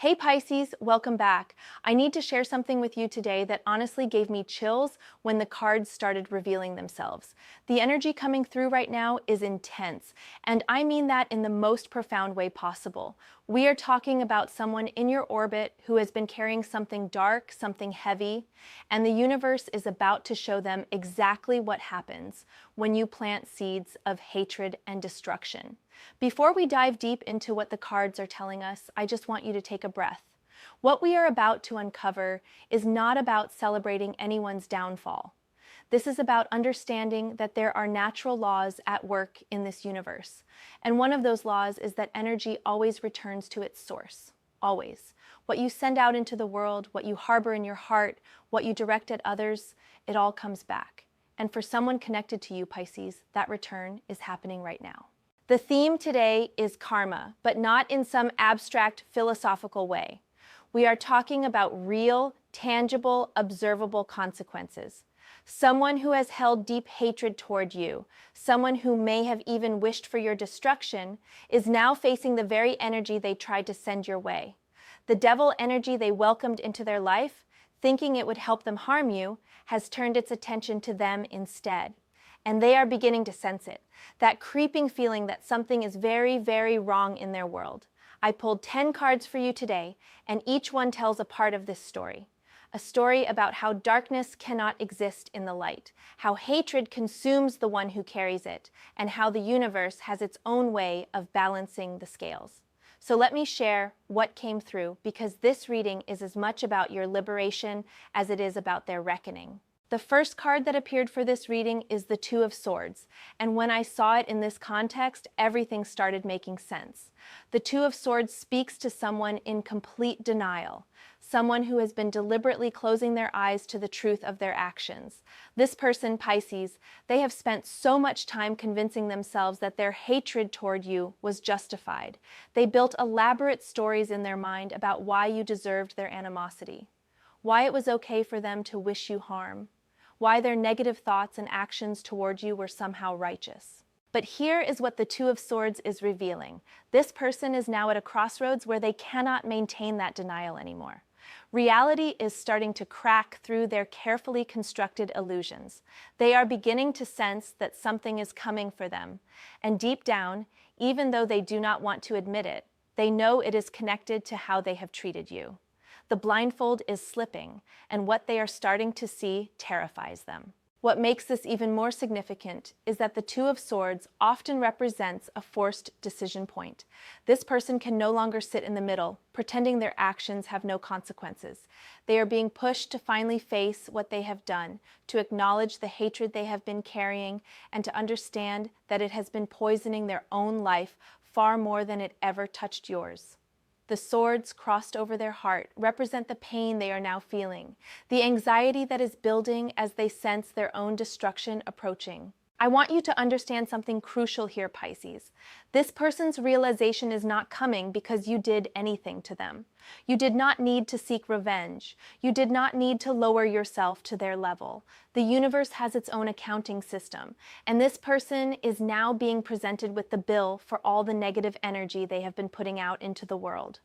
Hey Pisces, welcome back. I need to share something with you today that honestly gave me chills when the cards started revealing themselves. The energy coming through right now is intense, and I mean that in the most profound way possible. We are talking about someone in your orbit who has been carrying something dark, something heavy, and the universe is about to show them exactly what happens when you plant seeds of hatred and destruction. Before we dive deep into what the cards are telling us, I just want you to take a breath. What we are about to uncover is not about celebrating anyone's downfall. This is about understanding that there are natural laws at work in this universe. And one of those laws is that energy always returns to its source. Always. What you send out into the world, what you harbor in your heart, what you direct at others, it all comes back. And for someone connected to you, Pisces, that return is happening right now. The theme today is karma, but not in some abstract philosophical way. We are talking about real, tangible, observable consequences. Someone who has held deep hatred toward you, someone who may have even wished for your destruction, is now facing the very energy they tried to send your way. The devil energy they welcomed into their life, thinking it would help them harm you, has turned its attention to them instead. And they are beginning to sense it, that creeping feeling that something is very, very wrong in their world. I pulled 10 cards for you today, and each one tells a part of this story. A story about how darkness cannot exist in the light, how hatred consumes the one who carries it, and how the universe has its own way of balancing the scales. So let me share what came through, because this reading is as much about your liberation as it is about their reckoning. The first card that appeared for this reading is the Two of Swords, and when I saw it in this context, everything started making sense. The Two of Swords speaks to someone in complete denial, someone who has been deliberately closing their eyes to the truth of their actions. This person, Pisces, they have spent so much time convincing themselves that their hatred toward you was justified. They built elaborate stories in their mind about why you deserved their animosity, why it was okay for them to wish you harm, why their negative thoughts and actions toward you were somehow righteous. But here is what the Two of Swords is revealing. This person is now at a crossroads where they cannot maintain that denial anymore. Reality is starting to crack through their carefully constructed illusions. They are beginning to sense that something is coming for them. And deep down, even though they do not want to admit it, they know it is connected to how they have treated you. The blindfold is slipping, and what they are starting to see terrifies them. What makes this even more significant is that the Two of Swords often represents a forced decision point. This person can no longer sit in the middle, pretending their actions have no consequences. They are being pushed to finally face what they have done, to acknowledge the hatred they have been carrying, and to understand that it has been poisoning their own life far more than it ever touched yours. The swords crossed over their heart represent the pain they are now feeling, the anxiety that is building as they sense their own destruction approaching. I want you to understand something crucial here, Pisces. This person's realization is not coming because you did anything to them. You did not need to seek revenge. You did not need to lower yourself to their level. The universe has its own accounting system, and this person is now being presented with the bill for all the negative energy they have been putting out into the world.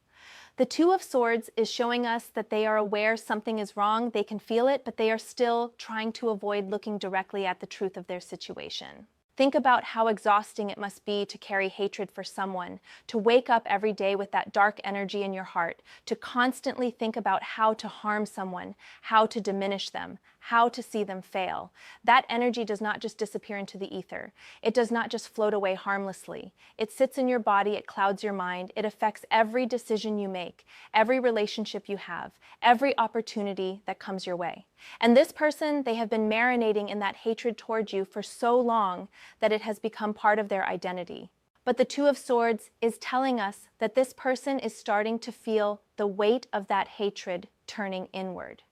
The Two of Swords is showing us that they are aware something is wrong, they can feel it, but they are still trying to avoid looking directly at the truth of their situation. Think about how exhausting it must be to carry hatred for someone, to wake up every day with that dark energy in your heart, to constantly think about how to harm someone, how to diminish them, how to see them fail. That energy does not just disappear into the ether. It does not just float away harmlessly. It sits in your body, it clouds your mind, it affects every decision you make, every relationship you have, every opportunity that comes your way. And this person, they have been marinating in that hatred towards you for so long that it has become part of their identity. But the Two of Swords is telling us that this person is starting to feel the weight of that hatred turning inward.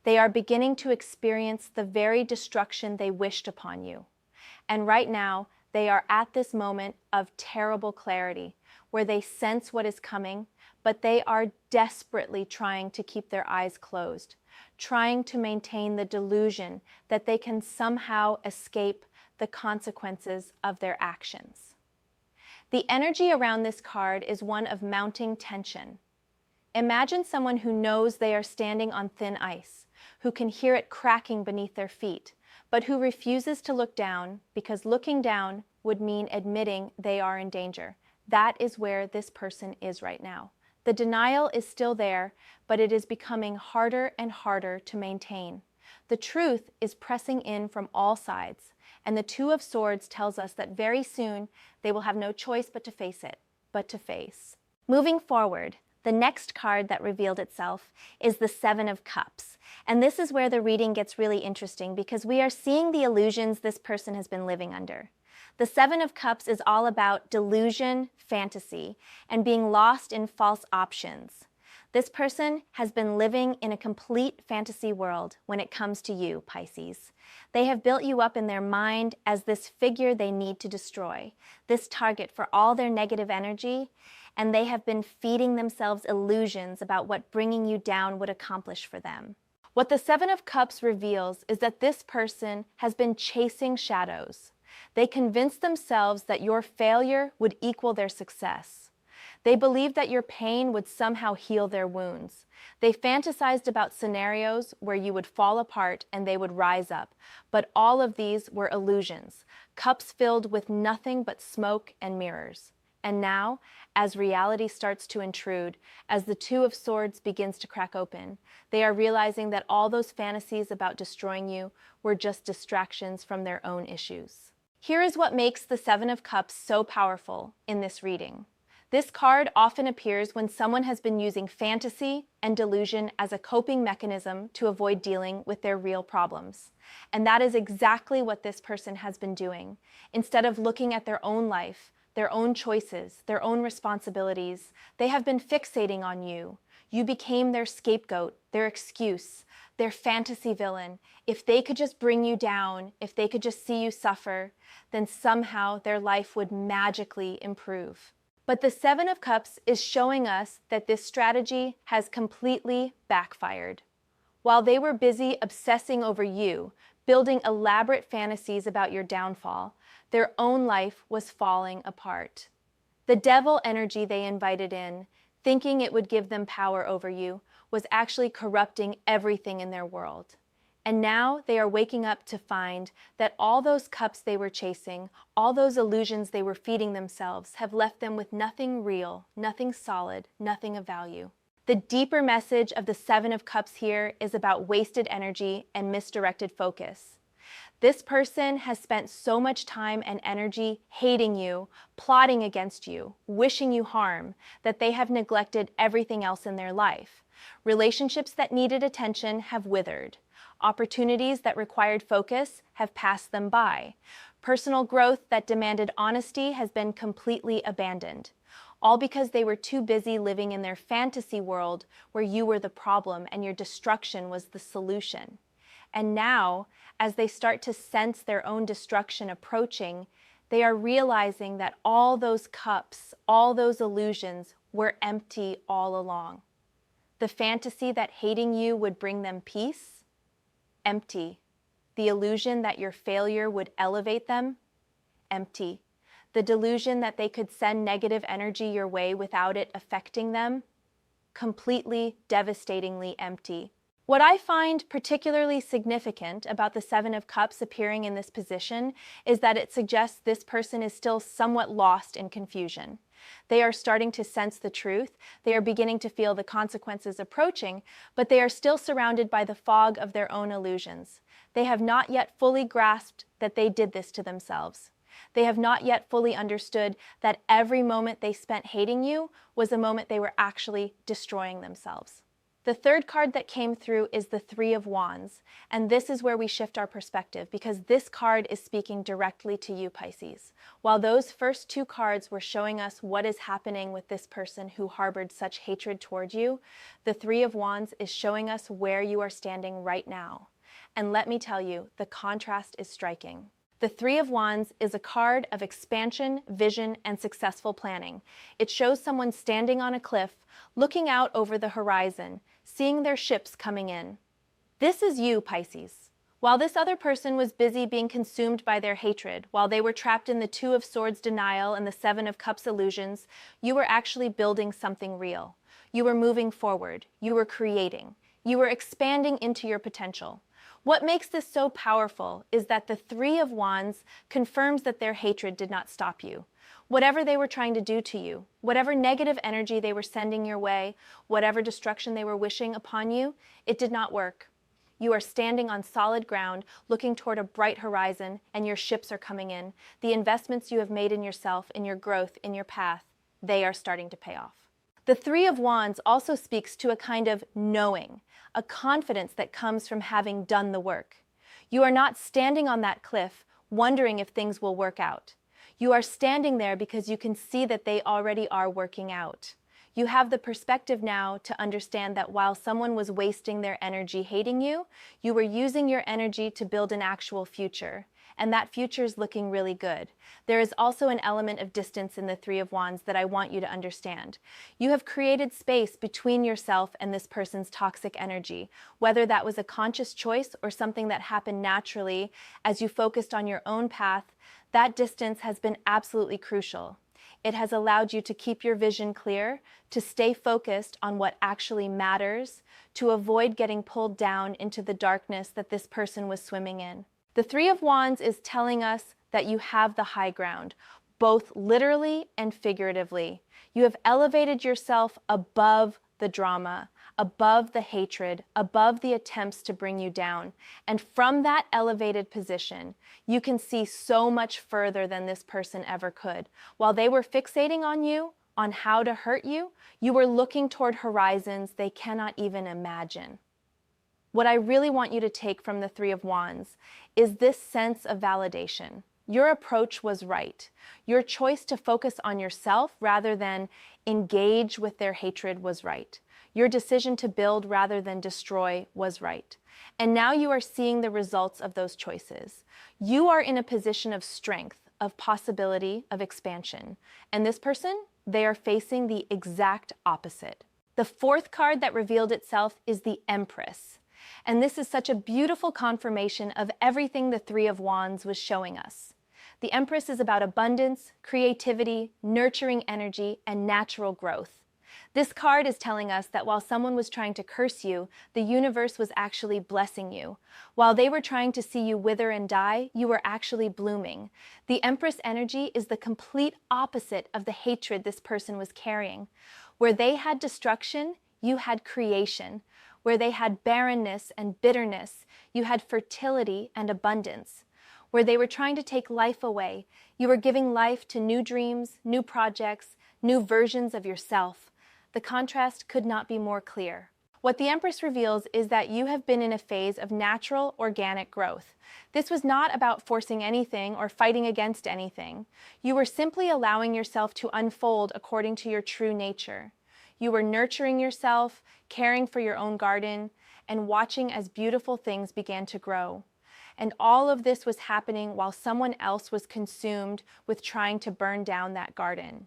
They are beginning to experience the very destruction they wished upon you. And right now, they are at this moment of terrible clarity, where they sense what is coming, but they are desperately trying to keep their eyes closed, trying to maintain the delusion that they can somehow escape the consequences of their actions. The energy around this card is one of mounting tension. Imagine someone who knows they are standing on thin ice, who can hear it cracking beneath their feet, but who refuses to look down because looking down would mean admitting they are in danger. That is where this person is right now. The denial is still there, but it is becoming harder and harder to maintain. The truth is pressing in from all sides, and the Two of Swords tells us that very soon they will have no choice but to face it, but to face. Moving forward, the next card that revealed itself is the Seven of Cups. And this is where the reading gets really interesting because we are seeing the illusions this person has been living under. The Seven of Cups is all about delusion, fantasy, and being lost in false options. This person has been living in a complete fantasy world when it comes to you, Pisces. They have built you up in their mind as this figure they need to destroy, this target for all their negative energy, and they have been feeding themselves illusions about what bringing you down would accomplish for them. What the Seven of Cups reveals is that this person has been chasing shadows. They convinced themselves that your failure would equal their success. They believed that your pain would somehow heal their wounds. They fantasized about scenarios where you would fall apart and they would rise up. But all of these were illusions, cups filled with nothing but smoke and mirrors. And now, as reality starts to intrude, as the Two of Swords begins to crack open, they are realizing that all those fantasies about destroying you were just distractions from their own issues. Here is what makes the Seven of Cups so powerful in this reading. This card often appears when someone has been using fantasy and delusion as a coping mechanism to avoid dealing with their real problems. And that is exactly what this person has been doing. Instead of looking at their own life, their own choices, their own responsibilities, they have been fixating on you. You became their scapegoat, their excuse, their fantasy villain. If they could just bring you down, if they could just see you suffer, then somehow their life would magically improve. But the Seven of Cups is showing us that this strategy has completely backfired. While they were busy obsessing over you, building elaborate fantasies about your downfall, their own life was falling apart. The devil energy they invited in, thinking it would give them power over you, was actually corrupting everything in their world. And now they are waking up to find that all those cups they were chasing, all those illusions they were feeding themselves, have left them with nothing real, nothing solid, nothing of value. The deeper message of the Seven of Cups here is about wasted energy and misdirected focus. This person has spent so much time and energy hating you, plotting against you, wishing you harm, that they have neglected everything else in their life. Relationships that needed attention have withered. Opportunities that required focus have passed them by. Personal growth that demanded honesty has been completely abandoned. All because they were too busy living in their fantasy world where you were the problem and your destruction was the solution. And now, as they start to sense their own destruction approaching, they are realizing that all those cups, all those illusions were empty all along. The fantasy that hating you would bring them peace? Empty. The illusion that your failure would elevate them? Empty. The delusion that they could send negative energy your way without it affecting them? Completely, devastatingly empty. What I find particularly significant about the Seven of Cups appearing in this position is that it suggests this person is still somewhat lost in confusion. They are starting to sense the truth, they are beginning to feel the consequences approaching, but they are still surrounded by the fog of their own illusions. They have not yet fully grasped that they did this to themselves. They have not yet fully understood that every moment they spent hating you was a moment they were actually destroying themselves. The third card that came through is the Three of Wands, and this is where we shift our perspective because this card is speaking directly to you, Pisces. While those first two cards were showing us what is happening with this person who harbored such hatred toward you, the Three of Wands is showing us where you are standing right now. And let me tell you, the contrast is striking. The Three of Wands is a card of expansion, vision, and successful planning. It shows someone standing on a cliff, looking out over the horizon, seeing their ships coming in. This is you, Pisces. While this other person was busy being consumed by their hatred, while they were trapped in the Two of Swords denial and the Seven of Cups illusions, you were actually building something real. You were moving forward. You were creating. You were expanding into your potential. What makes this so powerful is that the Three of Wands confirms that their hatred did not stop you. Whatever they were trying to do to you, whatever negative energy they were sending your way, whatever destruction they were wishing upon you, it did not work. You are standing on solid ground, looking toward a bright horizon, and your ships are coming in. The investments you have made in yourself, in your growth, in your path, they are starting to pay off. The Three of Wands also speaks to a kind of knowing, a confidence that comes from having done the work. You are not standing on that cliff wondering if things will work out. You are standing there because you can see that they already are working out. You have the perspective now to understand that while someone was wasting their energy hating you, you were using your energy to build an actual future. And that future is looking really good. There is also an element of distance in the Three of Wands that I want you to understand. You have created space between yourself and this person's toxic energy, whether that was a conscious choice or something that happened naturally as you focused on your own path. That distance has been absolutely crucial. It has allowed you to keep your vision clear, to stay focused on what actually matters, to avoid getting pulled down into the darkness that this person was swimming in. The Three of Wands is telling us that you have the high ground, both literally and figuratively. You have elevated yourself above the drama, above the hatred, above the attempts to bring you down. And from that elevated position, you can see so much further than this person ever could. While they were fixating on you, on how to hurt you, you were looking toward horizons they cannot even imagine. What I really want you to take from the Three of Wands is this sense of validation. Your approach was right. Your choice to focus on yourself rather than engage with their hatred was right. Your decision to build rather than destroy was right. And now you are seeing the results of those choices. You are in a position of strength, of possibility, of expansion. And this person, they are facing the exact opposite. The fourth card that revealed itself is the Empress. And this is such a beautiful confirmation of everything the Three of Wands was showing us. The Empress is about abundance, creativity, nurturing energy, and natural growth. This card is telling us that while someone was trying to curse you, the universe was actually blessing you. While they were trying to see you wither and die, you were actually blooming. The Empress energy is the complete opposite of the hatred this person was carrying. Where they had destruction, you had creation. Where they had barrenness and bitterness, you had fertility and abundance. Where they were trying to take life away, you were giving life to new dreams, new projects, new versions of yourself. The contrast could not be more clear. What the Empress reveals is that you have been in a phase of natural, organic growth. This was not about forcing anything or fighting against anything. You were simply allowing yourself to unfold according to your true nature. You were nurturing yourself, caring for your own garden, and watching as beautiful things began to grow. And all of this was happening while someone else was consumed with trying to burn down that garden.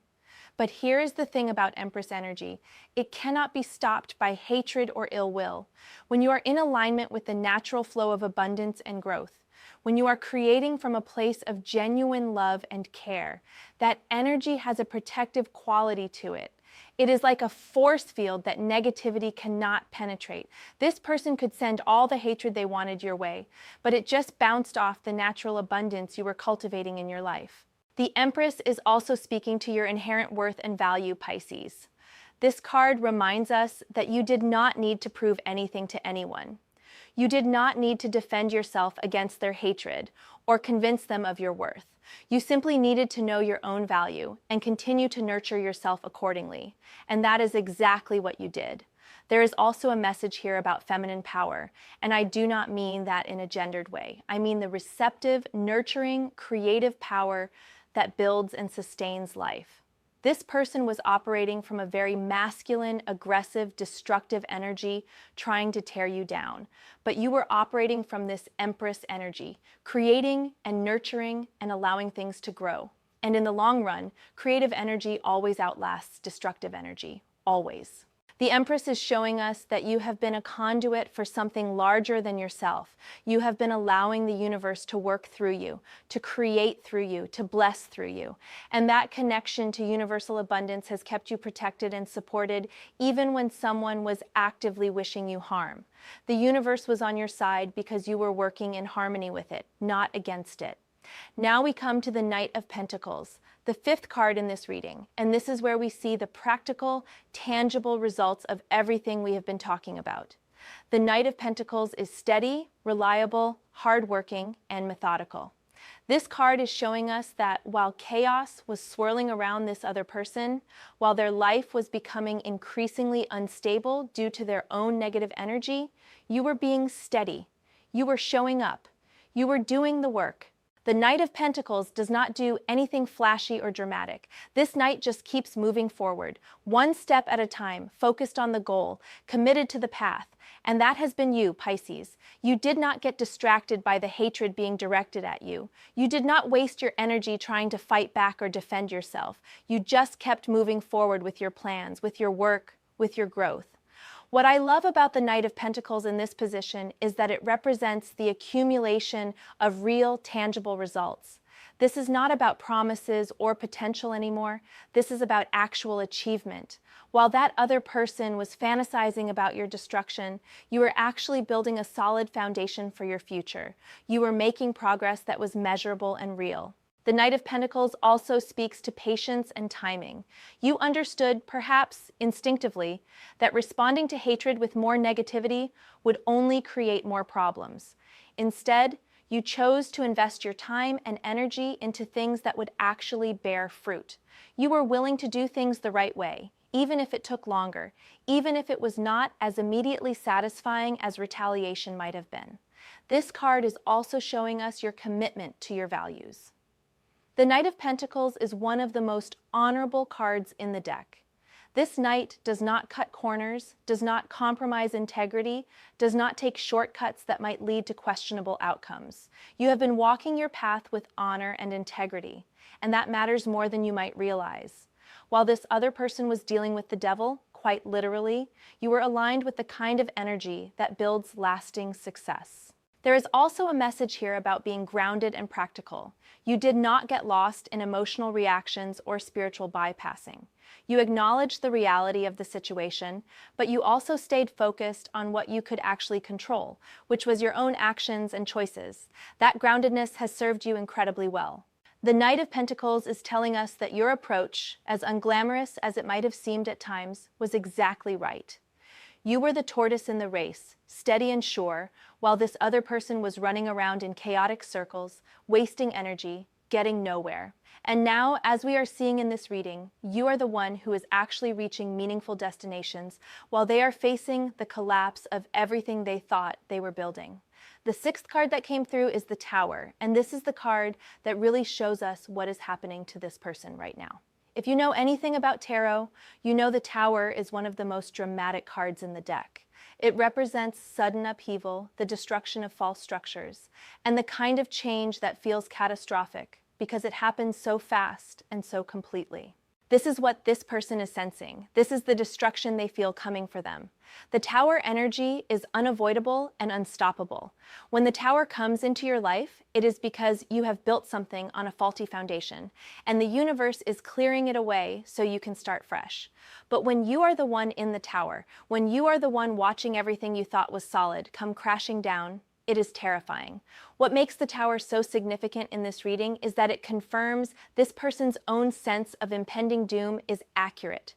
But here is the thing about Empress energy. It cannot be stopped by hatred or ill will. When you are in alignment with the natural flow of abundance and growth, when you are creating from a place of genuine love and care, that energy has a protective quality to it. It is like a force field that negativity cannot penetrate. This person could send all the hatred they wanted your way, but it just bounced off the natural abundance you were cultivating in your life. The Empress is also speaking to your inherent worth and value, Pisces. This card reminds us that you did not need to prove anything to anyone. You did not need to defend yourself against their hatred or convince them of your worth. You simply needed to know your own value and continue to nurture yourself accordingly. And that is exactly what you did. There is also a message here about feminine power, and I do not mean that in a gendered way. I mean the receptive, nurturing, creative power that builds and sustains life. This person was operating from a very masculine, aggressive, destructive energy trying to tear you down. But you were operating from this Empress energy, creating and nurturing and allowing things to grow. And in the long run, creative energy always outlasts destructive energy, always. The Empress is showing us that you have been a conduit for something larger than yourself. You have been allowing the universe to work through you, to create through you, to bless through you. And that connection to universal abundance has kept you protected and supported even when someone was actively wishing you harm. The universe was on your side because you were working in harmony with it, not against it. Now we come to the Knight of Pentacles, the fifth card in this reading, and this is where we see the practical, tangible results of everything we have been talking about. The Knight of Pentacles is steady, reliable, hardworking, and methodical. This card is showing us that while chaos was swirling around this other person, while their life was becoming increasingly unstable due to their own negative energy, you were being steady. You were showing up. You were doing the work. The Knight of Pentacles does not do anything flashy or dramatic. This knight just keeps moving forward, one step at a time, focused on the goal, committed to the path. And that has been you, Pisces. You did not get distracted by the hatred being directed at you. You did not waste your energy trying to fight back or defend yourself. You just kept moving forward with your plans, with your work, with your growth. What I love about the Knight of Pentacles in this position is that it represents the accumulation of real, tangible results. This is not about promises or potential anymore. This is about actual achievement. While that other person was fantasizing about your destruction, you were actually building a solid foundation for your future. You were making progress that was measurable and real. The Knight of Pentacles also speaks to patience and timing. You understood, perhaps instinctively, that responding to hatred with more negativity would only create more problems. Instead, you chose to invest your time and energy into things that would actually bear fruit. You were willing to do things the right way, even if it took longer, even if it was not as immediately satisfying as retaliation might have been. This card is also showing us your commitment to your values. The Knight of Pentacles is one of the most honorable cards in the deck. This knight does not cut corners, does not compromise integrity, does not take shortcuts that might lead to questionable outcomes. You have been walking your path with honor and integrity, and that matters more than you might realize. While this other person was dealing with the devil, quite literally, you were aligned with the kind of energy that builds lasting success. There is also a message here about being grounded and practical. You did not get lost in emotional reactions or spiritual bypassing. You acknowledged the reality of the situation, but you also stayed focused on what you could actually control, which was your own actions and choices. That groundedness has served you incredibly well. The Knight of Pentacles is telling us that your approach, as unglamorous as it might have seemed at times, was exactly right. You were the tortoise in the race, steady and sure, while this other person was running around in chaotic circles, wasting energy, getting nowhere. And now, as we are seeing in this reading, you are the one who is actually reaching meaningful destinations while they are facing the collapse of everything they thought they were building. The sixth card that came through is the Tower, and this is the card that really shows us what is happening to this person right now. If you know anything about tarot, you know the Tower is one of the most dramatic cards in the deck. It represents sudden upheaval, the destruction of false structures, and the kind of change that feels catastrophic because it happens so fast and so completely. This is what this person is sensing. This is the destruction they feel coming for them. The Tower energy is unavoidable and unstoppable. When the Tower comes into your life, it is because you have built something on a faulty foundation, and the universe is clearing it away so you can start fresh. But when you are the one in the Tower, when you are the one watching everything you thought was solid come crashing down, it is terrifying. What makes the Tower so significant in this reading is that it confirms this person's own sense of impending doom is accurate.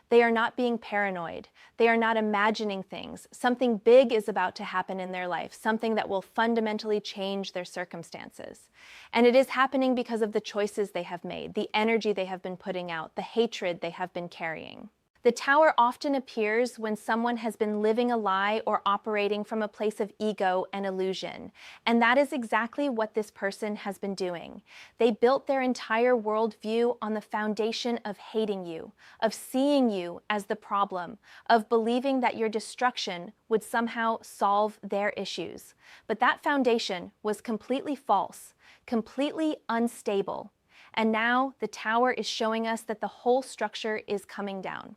They are not being paranoid. They are not imagining things. Something big is about to happen in their life, something that will fundamentally change their circumstances. And it is happening because of the choices they have made, the energy they have been putting out, the hatred they have been carrying. The Tower often appears when someone has been living a lie or operating from a place of ego and illusion. And that is exactly what this person has been doing. They built their entire worldview on the foundation of hating you, of seeing you as the problem, of believing that your destruction would somehow solve their issues. But that foundation was completely false, completely unstable. And now the Tower is showing us that the whole structure is coming down.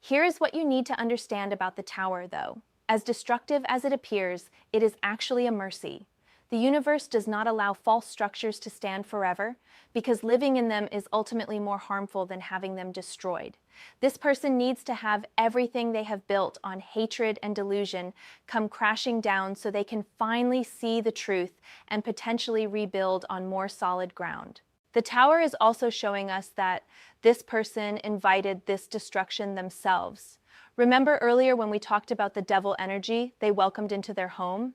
Here is what you need to understand about the Tower, though. As destructive as it appears, it is actually a mercy. The universe does not allow false structures to stand forever, because living in them is ultimately more harmful than having them destroyed. This person needs to have everything they have built on hatred and delusion come crashing down so they can finally see the truth and potentially rebuild on more solid ground. The Tower is also showing us that this person invited this destruction themselves. Remember earlier when we talked about the devil energy they welcomed into their home?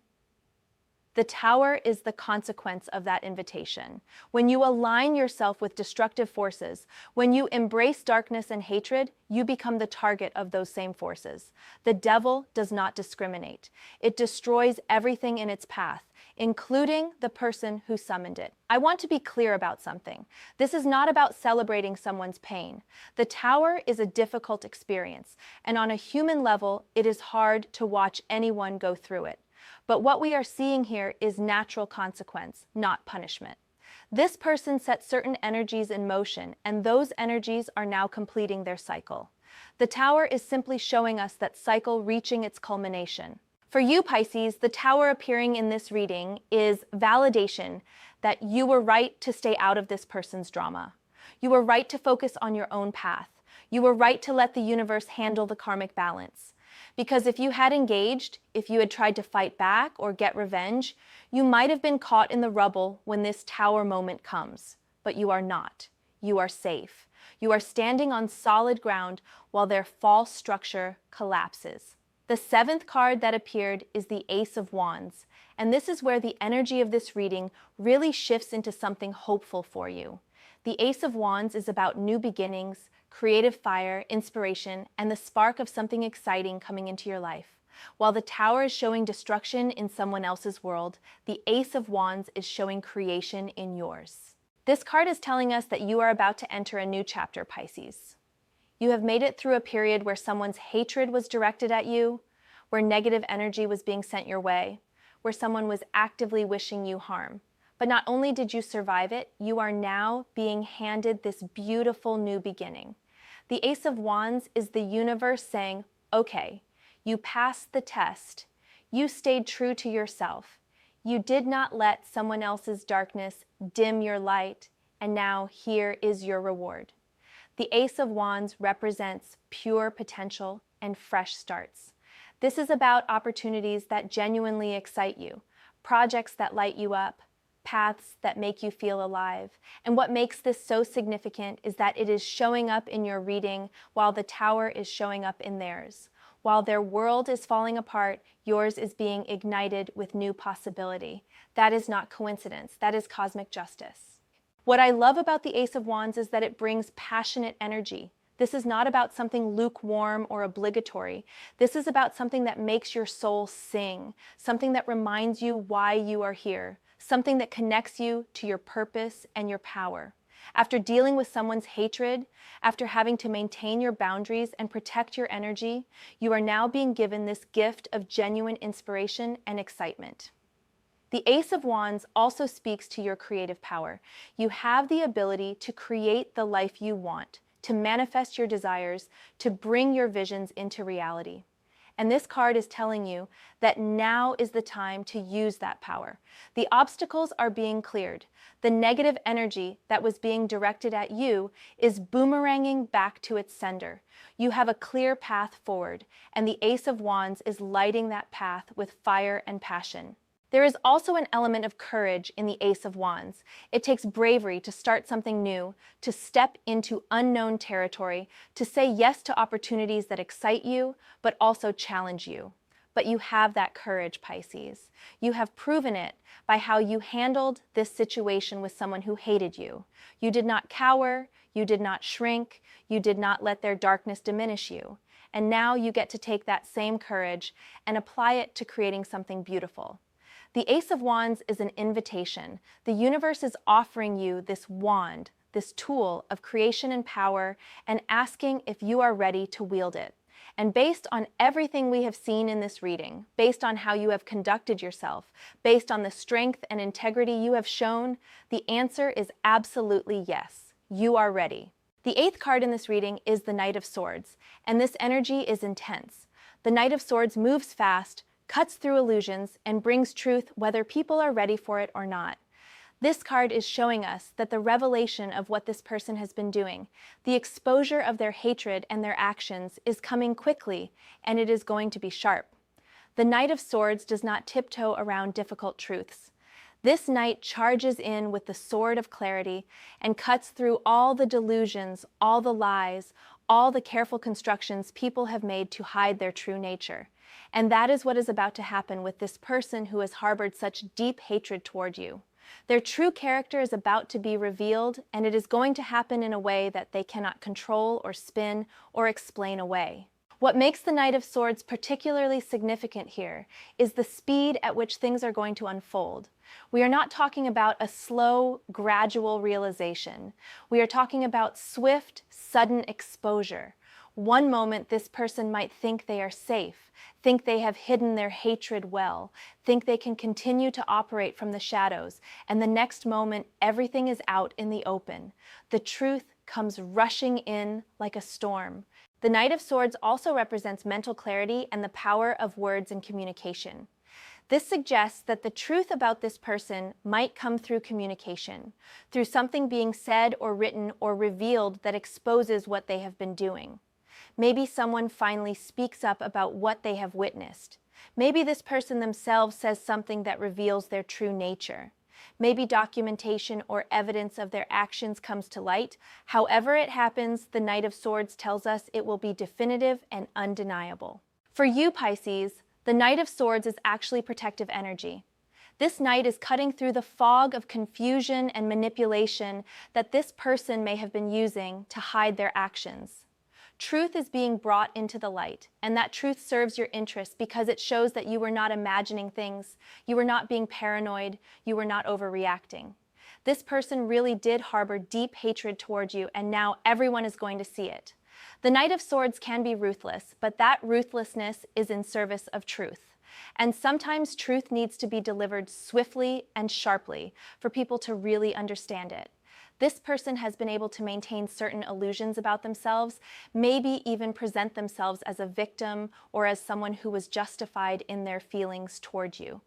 The Tower is the consequence of that invitation. When you align yourself with destructive forces, when you embrace darkness and hatred, you become the target of those same forces. The devil does not discriminate. It destroys everything in its path, including the person who summoned it. I want to be clear about something. This is not about celebrating someone's pain. The Tower is a difficult experience, and on a human level, it is hard to watch anyone go through it. But what we are seeing here is natural consequence, not punishment. This person set certain energies in motion, and those energies are now completing their cycle. The Tower is simply showing us that cycle reaching its culmination. For you, Pisces, the Tower appearing in this reading is validation that you were right to stay out of this person's drama. You were right to focus on your own path. You were right to let the universe handle the karmic balance. Because if you had engaged, if you had tried to fight back or get revenge, you might have been caught in the rubble when this Tower moment comes. But you are not. You are safe. You are standing on solid ground while their false structure collapses. The seventh card that appeared is the Ace of Wands, and this is where the energy of this reading really shifts into something hopeful for you. The Ace of Wands is about new beginnings, creative fire, inspiration, and the spark of something exciting coming into your life. While the Tower is showing destruction in someone else's world, the Ace of Wands is showing creation in yours. This card is telling us that you are about to enter a new chapter, Pisces. You have made it through a period where someone's hatred was directed at you, where negative energy was being sent your way, where someone was actively wishing you harm. But not only did you survive it, you are now being handed this beautiful new beginning. The Ace of Wands is the universe saying, okay, you passed the test. You stayed true to yourself. You did not let someone else's darkness dim your light, and now here is your reward. The Ace of Wands represents pure potential and fresh starts. This is about opportunities that genuinely excite you, projects that light you up, paths that make you feel alive. And what makes this so significant is that it is showing up in your reading while the Tower is showing up in theirs. While their world is falling apart, yours is being ignited with new possibility. That is not coincidence. That is cosmic justice. What I love about the Ace of Wands is that it brings passionate energy. This is not about something lukewarm or obligatory. This is about something that makes your soul sing, something that reminds you why you are here, something that connects you to your purpose and your power. After dealing with someone's hatred, after having to maintain your boundaries and protect your energy, you are now being given this gift of genuine inspiration and excitement. The Ace of Wands also speaks to your creative power. You have the ability to create the life you want, to manifest your desires, to bring your visions into reality. And this card is telling you that now is the time to use that power. The obstacles are being cleared. The negative energy that was being directed at you is boomeranging back to its sender. You have a clear path forward, and the Ace of Wands is lighting that path with fire and passion. There is also an element of courage in the Ace of Wands. It takes bravery to start something new, to step into unknown territory, to say yes to opportunities that excite you, but also challenge you. But you have that courage, Pisces. You have proven it by how you handled this situation with someone who hated you. You did not cower, you did not shrink, you did not let their darkness diminish you. And now you get to take that same courage and apply it to creating something beautiful. The Ace of Wands is an invitation. The universe is offering you this wand, this tool of creation and power, and asking if you are ready to wield it. And based on everything we have seen in this reading, based on how you have conducted yourself, based on the strength and integrity you have shown, the answer is absolutely yes. You are ready. The eighth card in this reading is the Knight of Swords, and this energy is intense. The Knight of Swords moves fast, cuts through illusions, and brings truth whether people are ready for it or not. This card is showing us that the revelation of what this person has been doing, the exposure of their hatred and their actions, is coming quickly, and it is going to be sharp. The Knight of Swords does not tiptoe around difficult truths. This knight charges in with the sword of clarity and cuts through all the delusions, all the lies, all the careful constructions people have made to hide their true nature. And that is what is about to happen with this person who has harbored such deep hatred toward you. Their true character is about to be revealed, and it is going to happen in a way that they cannot control or spin or explain away. What makes the Knight of Swords particularly significant here is the speed at which things are going to unfold. We are not talking about a slow, gradual realization. We are talking about swift, sudden exposure. One moment, this person might think they are safe, think they have hidden their hatred well, think they can continue to operate from the shadows, and the next moment, everything is out in the open. The truth comes rushing in like a storm. The Knight of Swords also represents mental clarity and the power of words and communication. This suggests that the truth about this person might come through communication, through something being said or written or revealed that exposes what they have been doing. Maybe someone finally speaks up about what they have witnessed. Maybe this person themselves says something that reveals their true nature. Maybe documentation or evidence of their actions comes to light. However it happens, the Knight of Swords tells us it will be definitive and undeniable. For you, Pisces, the Knight of Swords is actually protective energy. This knight is cutting through the fog of confusion and manipulation that this person may have been using to hide their actions. Truth is being brought into the light, and that truth serves your interest because it shows that you were not imagining things, you were not being paranoid, you were not overreacting. This person really did harbor deep hatred toward you, and now everyone is going to see it. The Knight of Swords can be ruthless, but that ruthlessness is in service of truth. And sometimes truth needs to be delivered swiftly and sharply for people to really understand it. This person has been able to maintain certain illusions about themselves, maybe even present themselves as a victim or as someone who was justified in their feelings toward you.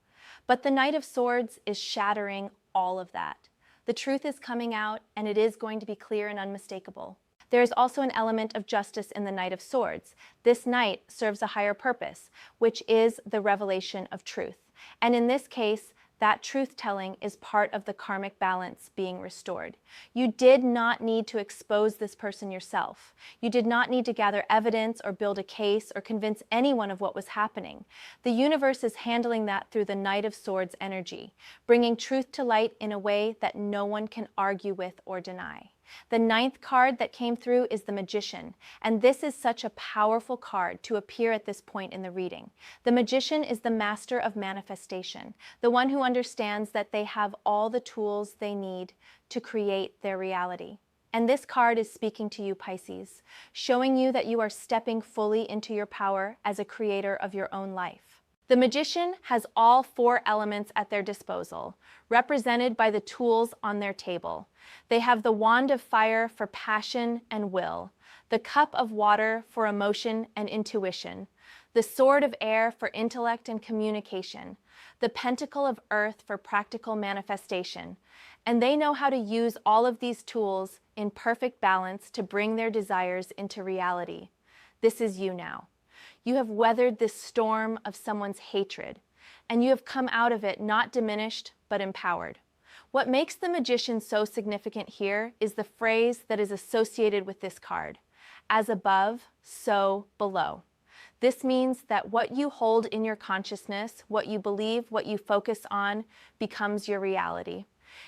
But the Knight of Swords is shattering all of that. The truth is coming out, and it is going to be clear and unmistakable. There is also an element of justice in the Knight of Swords. This knight serves a higher purpose, which is the revelation of truth. And in this case, that truth-telling is part of the karmic balance being restored. You did not need to expose this person yourself. You did not need to gather evidence or build a case or convince anyone of what was happening. The universe is handling that through the Knight of Swords energy, bringing truth to light in a way that no one can argue with or deny. The ninth card that came through is the Magician, and this is such a powerful card to appear at this point in the reading. The Magician is the master of manifestation, the one who understands that they have all the tools they need to create their reality. And this card is speaking to you, Pisces, showing you that you are stepping fully into your power as a creator of your own life. The Magician has all four elements at their disposal, represented by the tools on their table. They have the Wand of Fire for passion and will, the Cup of Water for emotion and intuition, the Sword of Air for intellect and communication, the Pentacle of Earth for practical manifestation. And they know how to use all of these tools in perfect balance to bring their desires into reality. This is you now. You have weathered this storm of someone's hatred, and you have come out of it not diminished, but empowered. What makes the Magician so significant here is the phrase that is associated with this card: as above, so below. This means that what you hold in your consciousness, what you believe, what you focus on, becomes your reality.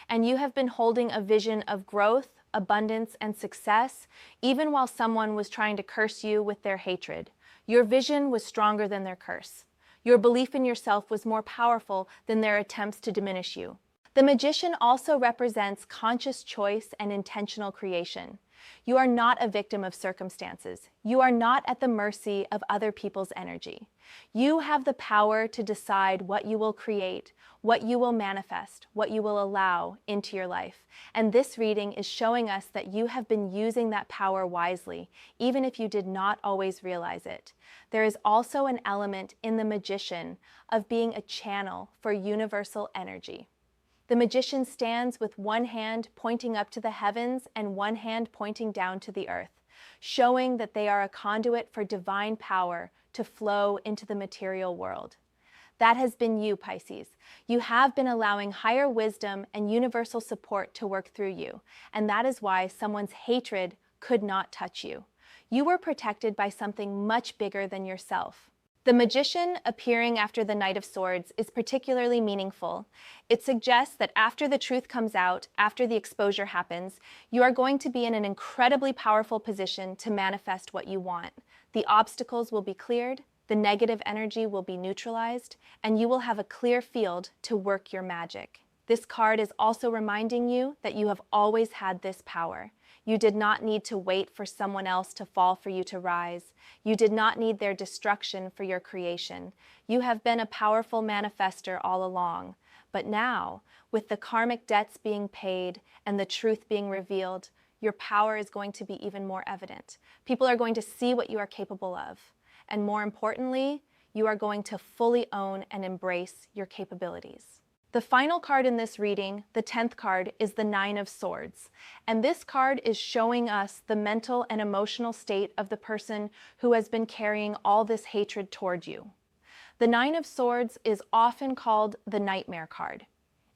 And you have been holding a vision of growth, abundance, and success, even while someone was trying to curse you with their hatred. Your vision was stronger than their curse. Your belief in yourself was more powerful than their attempts to diminish you. The Magician also represents conscious choice and intentional creation. You are not a victim of circumstances. You are not at the mercy of other people's energy. You have the power to decide what you will create, what you will manifest, what you will allow into your life. And this reading is showing us that you have been using that power wisely, even if you did not always realize it. There is also an element in the magician of being a channel for universal energy. The magician stands with one hand pointing up to the heavens and one hand pointing down to the earth, showing that they are a conduit for divine power to flow into the material world. That has been you, Pisces. You have been allowing higher wisdom and universal support to work through you, and that is why someone's hatred could not touch you. You were protected by something much bigger than yourself. The magician appearing after the Knight of Swords is particularly meaningful. It suggests that after the truth comes out, after the exposure happens, you are going to be in an incredibly powerful position to manifest what you want. The obstacles will be cleared, the negative energy will be neutralized, and you will have a clear field to work your magic. This card is also reminding you that you have always had this power. You did not need to wait for someone else to fall for you to rise. You did not need their destruction for your creation. You have been a powerful manifester all along. But now, with the karmic debts being paid and the truth being revealed, your power is going to be even more evident. People are going to see what you are capable of. And more importantly, you are going to fully own and embrace your capabilities. The final card in this reading, the 10th card, is the Nine of Swords. And this card is showing us the mental and emotional state of the person who has been carrying all this hatred toward you. The Nine of Swords is often called the nightmare card.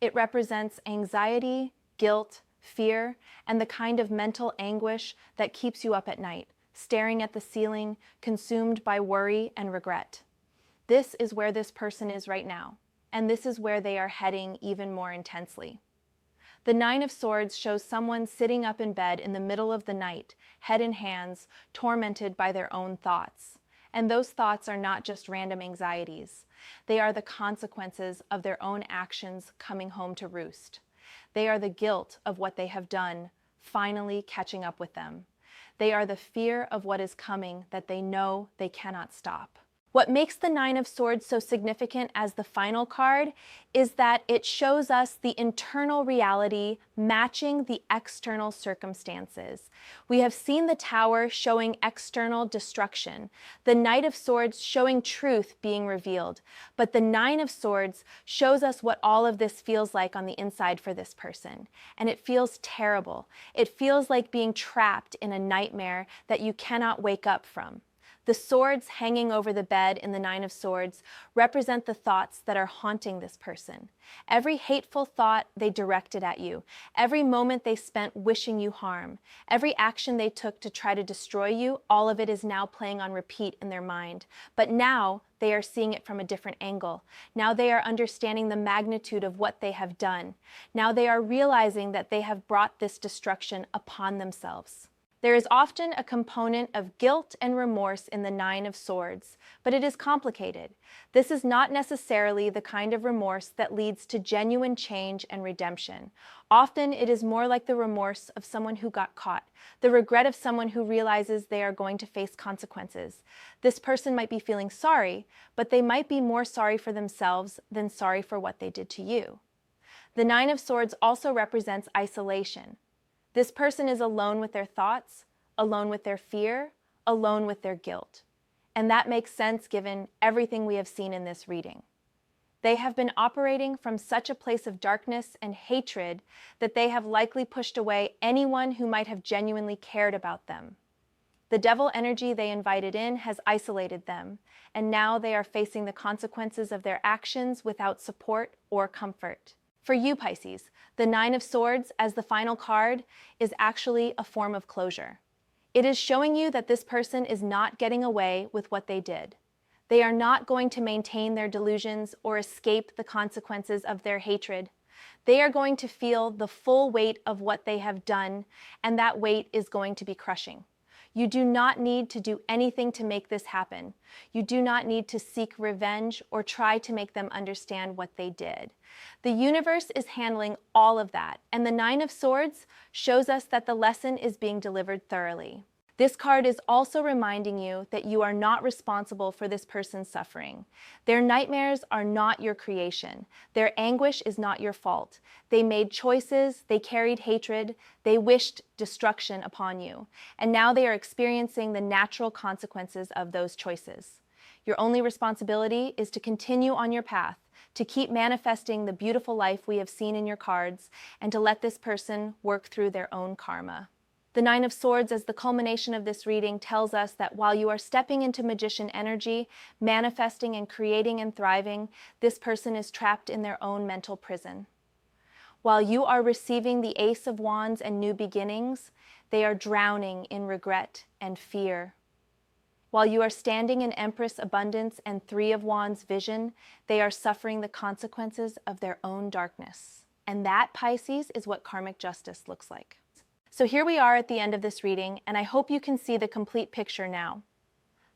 It represents anxiety, guilt, fear, and the kind of mental anguish that keeps you up at night, staring at the ceiling, consumed by worry and regret. This is where this person is right now. And this is where they are heading even more intensely. The Nine of Swords shows someone sitting up in bed in the middle of the night, head in hands, tormented by their own thoughts. And those thoughts are not just random anxieties. They are the consequences of their own actions coming home to roost. They are the guilt of what they have done, finally catching up with them. They are the fear of what is coming that they know they cannot stop. What makes the Nine of Swords so significant as the final card is that it shows us the internal reality matching the external circumstances. We have seen the Tower showing external destruction, the Knight of Swords showing truth being revealed, but the Nine of Swords shows us what all of this feels like on the inside for this person. And it feels terrible. It feels like being trapped in a nightmare that you cannot wake up from. The swords hanging over the bed in the Nine of Swords represent the thoughts that are haunting this person. Every hateful thought they directed at you, every moment they spent wishing you harm, every action they took to try to destroy you, all of it is now playing on repeat in their mind. But now they are seeing it from a different angle. Now they are understanding the magnitude of what they have done. Now they are realizing that they have brought this destruction upon themselves. There is often a component of guilt and remorse in the Nine of Swords, but it is complicated. This is not necessarily the kind of remorse that leads to genuine change and redemption. Often it is more like the remorse of someone who got caught, the regret of someone who realizes they are going to face consequences. This person might be feeling sorry, but they might be more sorry for themselves than sorry for what they did to you. The Nine of Swords also represents isolation. This person is alone with their thoughts, alone with their fear, alone with their guilt. And that makes sense given everything we have seen in this reading. They have been operating from such a place of darkness and hatred that they have likely pushed away anyone who might have genuinely cared about them. The devil energy they invited in has isolated them, and now they are facing the consequences of their actions without support or comfort. For you, Pisces, the Nine of Swords as the final card is actually a form of closure. It is showing you that this person is not getting away with what they did. They are not going to maintain their delusions or escape the consequences of their hatred. They are going to feel the full weight of what they have done, and that weight is going to be crushing. You do not need to do anything to make this happen. You do not need to seek revenge or try to make them understand what they did. The universe is handling all of that, and the Nine of Swords shows us that the lesson is being delivered thoroughly. This card is also reminding you that you are not responsible for this person's suffering. Their nightmares are not your creation. Their anguish is not your fault. They made choices, they carried hatred, they wished destruction upon you, and now they are experiencing the natural consequences of those choices. Your only responsibility is to continue on your path, to keep manifesting the beautiful life we have seen in your cards, and to let this person work through their own karma. The Nine of Swords, as the culmination of this reading, tells us that while you are stepping into magician energy, manifesting and creating and thriving, this person is trapped in their own mental prison. While you are receiving the Ace of Wands and new beginnings, they are drowning in regret and fear. While you are standing in Empress Abundance and Three of Wands vision, they are suffering the consequences of their own darkness. And that, Pisces, is what karmic justice looks like. So here we are at the end of this reading, and I hope you can see the complete picture now.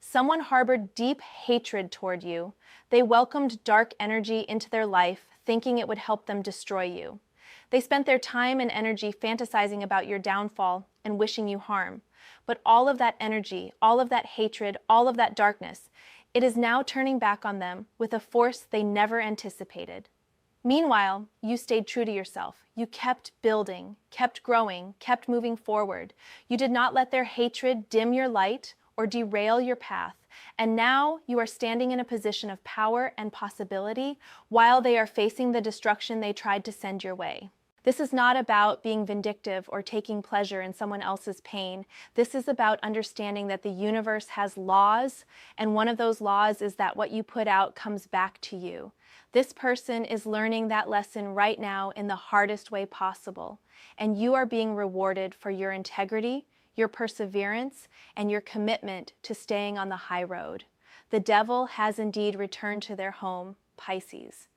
Someone harbored deep hatred toward you. They welcomed dark energy into their life, thinking it would help them destroy you. They spent their time and energy fantasizing about your downfall and wishing you harm. But all of that energy, all of that hatred, all of that darkness, it is now turning back on them with a force they never anticipated. Meanwhile, you stayed true to yourself. You kept building, kept growing, kept moving forward. You did not let their hatred dim your light or derail your path. And now you are standing in a position of power and possibility while they are facing the destruction they tried to send your way. This is not about being vindictive or taking pleasure in someone else's pain. This is about understanding that the universe has laws, and one of those laws is that what you put out comes back to you. This person is learning that lesson right now in the hardest way possible, and you are being rewarded for your integrity, your perseverance, and your commitment to staying on the high road. The devil has indeed returned to their home, Pisces,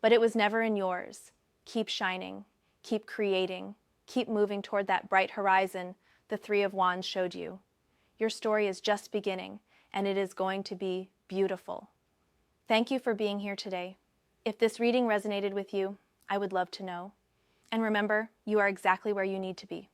but it was never in yours. Keep shining. Keep creating, keep moving toward that bright horizon the Three of Wands showed you. Your story is just beginning, and it is going to be beautiful. Thank you for being here today. If this reading resonated with you, I would love to know. And remember, you are exactly where you need to be.